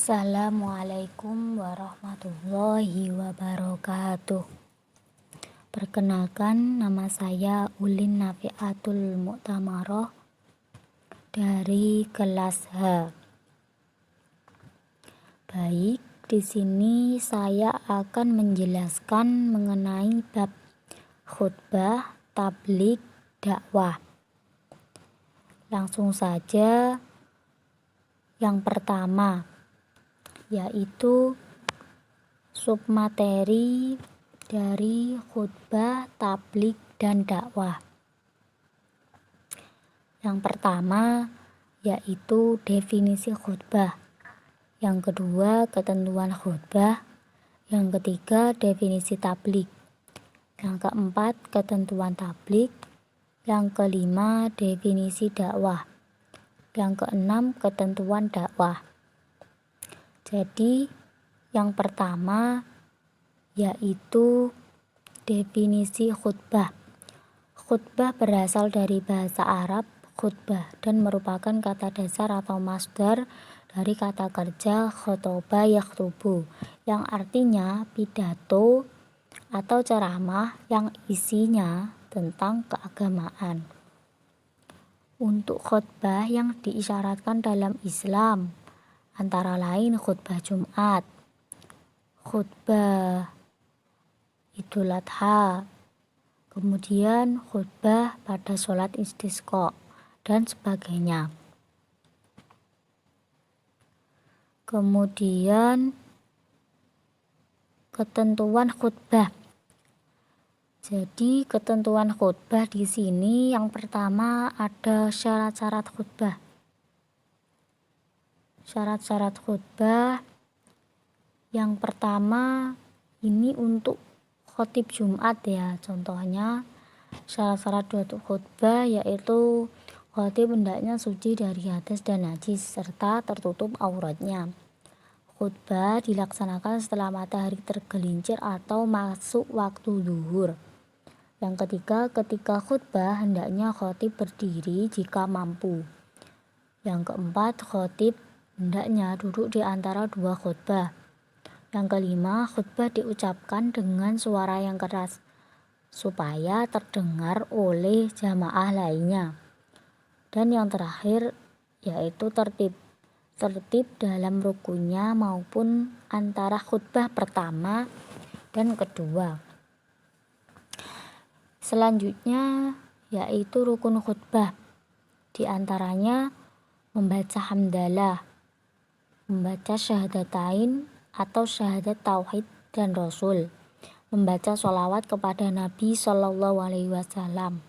Assalamualaikum warahmatullahi wabarakatuh. Perkenalkan, nama saya Ulin Nafiatul Mu'tamarah dari kelas H. Baik, di sini saya akan menjelaskan mengenai bab khutbah, tabligh, dakwah. Langsung saja, yang pertama yaitu submateri dari khutbah, tabligh, dan dakwah. Yang pertama yaitu definisi khutbah. Yang kedua, ketentuan khutbah. Yang ketiga, definisi tabligh. Yang keempat, ketentuan tabligh. Yang kelima, definisi dakwah. Yang keenam, ketentuan dakwah. Jadi, yang pertama yaitu definisi khutbah. Khutbah berasal dari bahasa Arab khutbah dan merupakan kata dasar atau masdar dari kata kerja khotoba yakhtubu, yang artinya pidato atau ceramah yang isinya tentang keagamaan. Untuk khutbah yang diisyaratkan dalam Islam antara lain khutbah Jumat, khutbah Idul Adha, kemudian khutbah pada sholat istisqa, dan sebagainya. Kemudian ketentuan khutbah. Jadi ketentuan khutbah di sini yang pertama ada syarat-syarat khutbah. Syarat-syarat khutbah yang pertama ini untuk khotib Jumat ya. Contohnya syarat-syarat untuk khutbah yaitu khotib hendaknya suci dari hadas dan najis serta tertutup auratnya. Khutbah dilaksanakan setelah matahari tergelincir atau masuk waktu zuhur. Yang ketiga, ketika khutbah hendaknya khotib berdiri jika mampu. Yang keempat, khotib hendaknya duduk di antara dua khutbah. Yang kelima, khutbah diucapkan dengan suara yang keras supaya terdengar oleh jamaah lainnya. Dan yang terakhir yaitu tertib dalam rukunnya maupun antara khutbah pertama dan kedua. Selanjutnya yaitu rukun khutbah. Di antaranya membaca hamdalah, membaca syahadatain atau syahadat tauhid dan rasul, membaca sholawat kepada Nabi SAW,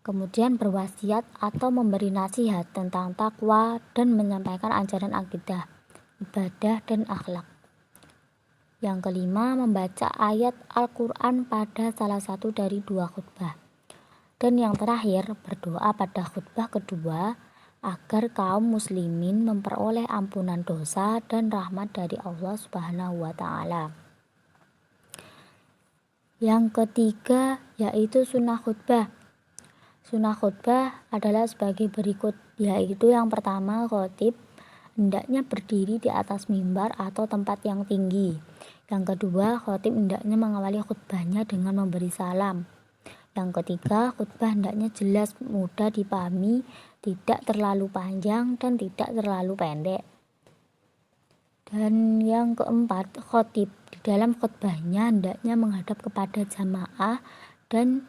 kemudian berwasiat atau memberi nasihat tentang takwa dan menyampaikan ajaran akidah, ibadah, dan akhlak. Yang kelima, membaca ayat Al-Quran pada salah satu dari dua khutbah. Dan yang terakhir, berdoa pada khutbah kedua agar kaum muslimin memperoleh ampunan dosa dan rahmat dari Allah Subhanahu wa Ta'ala. Yang ketiga yaitu sunnah khutbah. Sunnah khutbah adalah sebagai berikut, yaitu yang pertama, khotib hendaknya berdiri di atas mimbar atau tempat yang tinggi. Yang kedua, khotib hendaknya mengawali khutbahnya dengan memberi salam. Yang ketiga, khutbah hendaknya jelas, mudah dipahami, tidak terlalu panjang dan tidak terlalu pendek. Dan yang keempat, khotib di dalam khutbahnya hendaknya menghadap kepada jamaah dan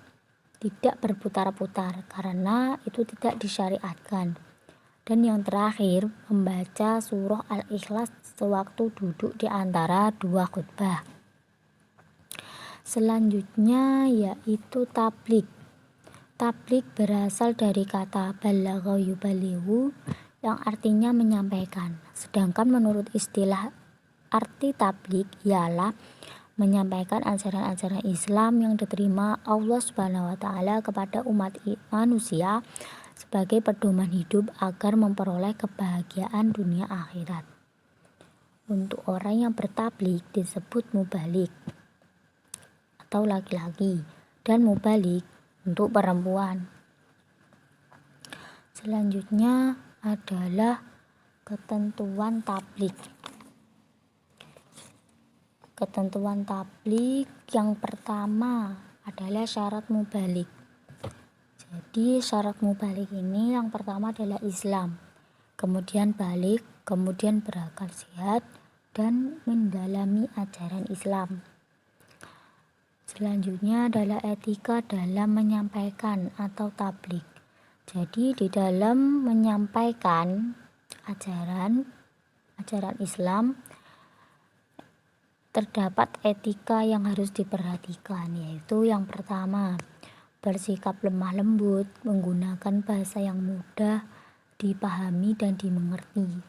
tidak berputar-putar karena itu tidak disyariatkan. Dan yang terakhir, membaca surah Al-Ikhlas sewaktu duduk di antara dua khutbah. Selanjutnya yaitu tabligh. Tabligh berasal dari kata balagha yubalighu yang artinya menyampaikan. Sedangkan menurut istilah arti tabligh ialah menyampaikan ajaran-ajaran Islam yang diterima Allah Subhanahu wa Ta'ala kepada umat manusia sebagai pedoman hidup agar memperoleh kebahagiaan dunia akhirat. Untuk orang yang bertabligh disebut mubaligh atau laki-laki, dan mubaligh untuk perempuan. Selanjutnya adalah Ketentuan tabligh. Ketentuan tabligh yang pertama adalah syarat mubaligh. Jadi syarat mubaligh ini yang pertama adalah Islam, kemudian balik, kemudian berakal sehat dan mendalami ajaran Islam. Selanjutnya adalah etika dalam menyampaikan atau tabligh. Jadi di dalam menyampaikan ajaran Islam terdapat etika yang harus diperhatikan, yaitu yang pertama, bersikap lemah lembut, menggunakan bahasa yang mudah dipahami dan dimengerti,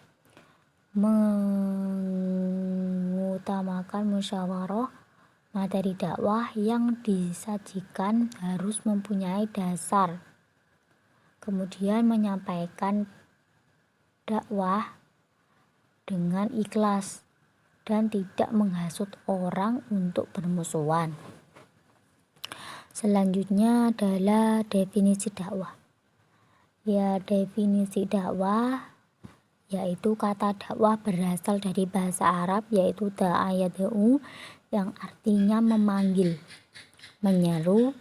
mengutamakan musyawarah. Materi dakwah yang disajikan harus mempunyai dasar. Kemudian menyampaikan dakwah dengan ikhlas dan tidak menghasut orang untuk bermusuhan. Selanjutnya adalah definisi dakwah. Ya, definisi dakwah yaitu kata dakwah berasal dari bahasa Arab yaitu da'a yad'u yang artinya memanggil, menyeru.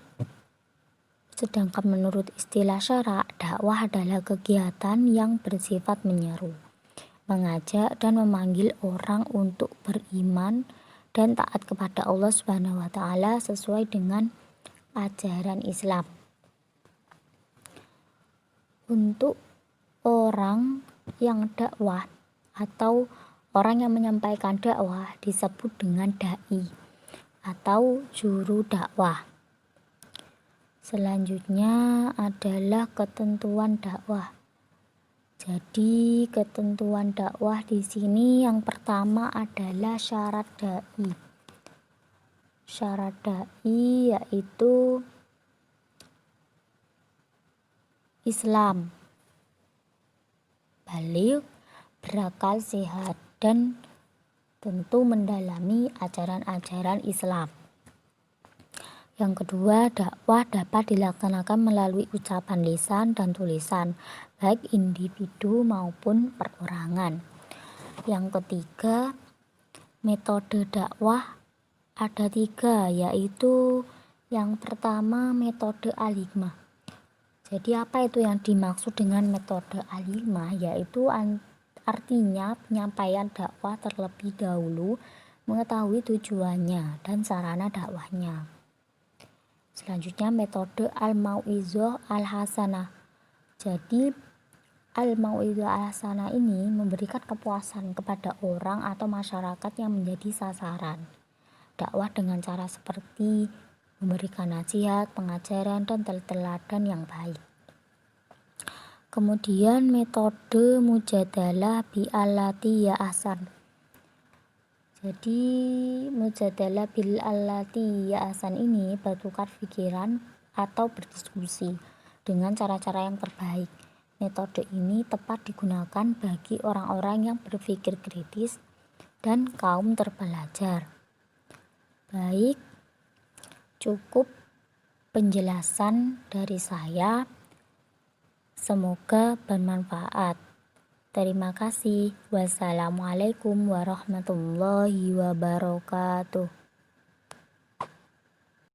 Sedangkan menurut istilah syara, dakwah adalah kegiatan yang bersifat menyeru, mengajak dan memanggil orang untuk beriman dan taat kepada Allah Subhanahu wa taala sesuai dengan ajaran Islam. Untuk orang yang dakwah atau orang yang menyampaikan dakwah disebut dengan dai atau juru dakwah. Selanjutnya adalah ketentuan dakwah. Jadi ketentuan dakwah di sini yang pertama adalah syarat dai. Syarat dai yaitu Islam, balik, berakal sehat, dan tentu mendalami ajaran-ajaran Islam. Yang kedua, dakwah dapat dilaksanakan melalui ucapan lisan dan tulisan, baik individu maupun perorangan. Yang ketiga, metode dakwah ada 3, yaitu yang pertama metode al-hikmah. Jadi apa itu yang dimaksud dengan metode al-hikmah? Yaitu artinya penyampaian dakwah terlebih dahulu mengetahui tujuannya dan sarana dakwahnya. Selanjutnya metode al-mau'izah al-hasanah. Jadi al-mau'izah al-hasanah ini memberikan kepuasan kepada orang atau masyarakat yang menjadi sasaran dakwah dengan cara seperti memberikan nasihat, pengajaran, dan teladan yang baik. Kemudian metode mujadalah bi'allati ya ahsan. Jadi mujadalah bi'allati ya ahsan ini bertukar pikiran atau berdiskusi dengan cara-cara yang terbaik. Metode ini tepat digunakan bagi orang-orang yang berpikir kritis dan kaum terpelajar. Baik, cukup penjelasan dari saya. Semoga bermanfaat. Terima kasih. Wassalamualaikum warahmatullahi wabarakatuh.